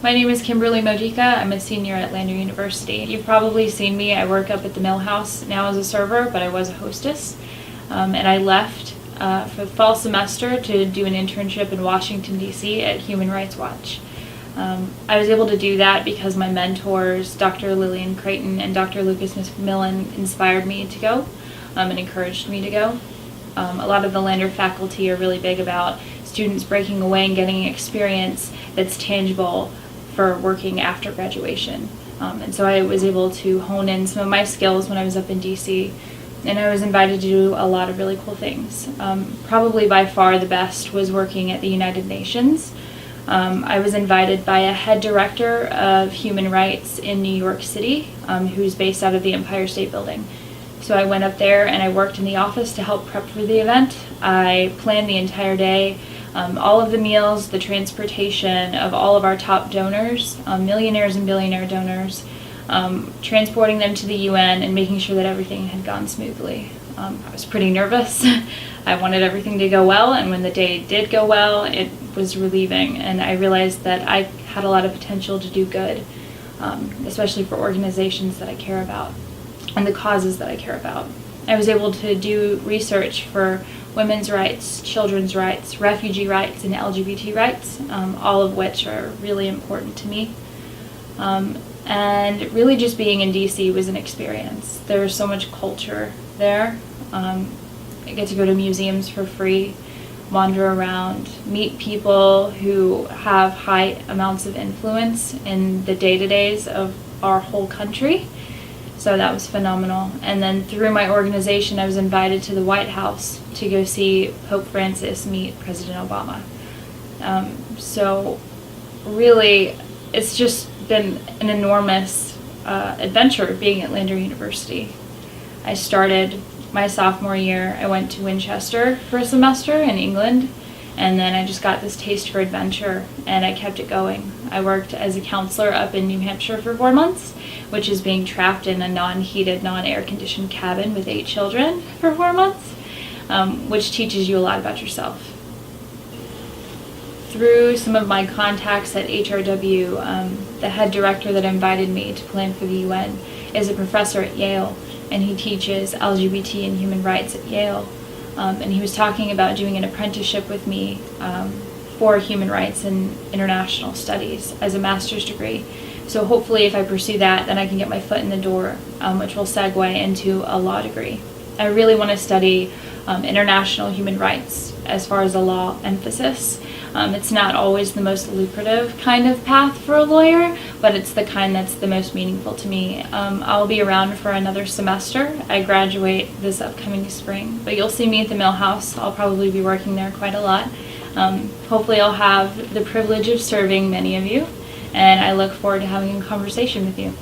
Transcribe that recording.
My name is Kimberly Modica. I'm a senior at Lander University. You've probably seen me. I work up at the Mill House now as a server, but I was a hostess. And I left for the fall semester to do an internship in Washington, D.C. at Human Rights Watch. I was able to do that because my mentors, Dr. Lillian Creighton and Dr. Lucas McMillan, inspired me to go and encouraged me to go. A lot of the Lander faculty are really big about students breaking away and getting experience that's tangible for working after graduation. And so I was able to hone in some of my skills when I was up in DC, and I was invited to do a lot of really cool things. Probably by far the best was working at the United Nations. I was invited by a head director of human rights in New York City, who's based out of the Empire State Building. So I went up there and I worked in the office to help prep for the event. I planned the entire day, all of the meals, the transportation of all of our top donors, millionaires and billionaire donors, transporting them to the UN and making sure that everything had gone smoothly. I was pretty nervous. I wanted everything to go well, and when the day did go well, it was relieving, and I realized that I had a lot of potential to do good, especially for organizations that I care about and the causes that I care about. I was able to do research for women's rights, children's rights, refugee rights, and LGBT rights, all of which are really important to me. And really just being in DC was an experience. There was so much culture there. I get to go to museums for free, wander around, meet people who have high amounts of influence in the day-to-days of our whole country. So that was phenomenal. And then through my organization, I was invited to the White House to go see Pope Francis meet President Obama. So really, it's just been an enormous adventure being at Lander University. I started my sophomore year. I went to Winchester for a semester in England, and then I just got this taste for adventure, and I kept it going. I worked as a counselor up in New Hampshire for 4 months, which is being trapped in a non-heated, non-air-conditioned cabin with 8 children for 4 months, which teaches you a lot about yourself. Through some of my contacts at HRW, the head director that invited me to plan for the UN is a professor at Yale, and he teaches LGBT and human rights at Yale. And he was talking about doing an apprenticeship with me for human rights and international studies as a master's degree. So hopefully if I pursue that, then I can get my foot in the door, which will segue into a law degree. I really want to study international human rights as far as a law emphasis. It's not always the most lucrative kind of path for a lawyer, but it's the kind that's the most meaningful to me. I'll be around for another semester. I graduate this upcoming spring, but you'll see me at the Mill House. I'll probably be working there quite a lot. Hopefully I'll have the privilege of serving many of you, and I look forward to having a conversation with you.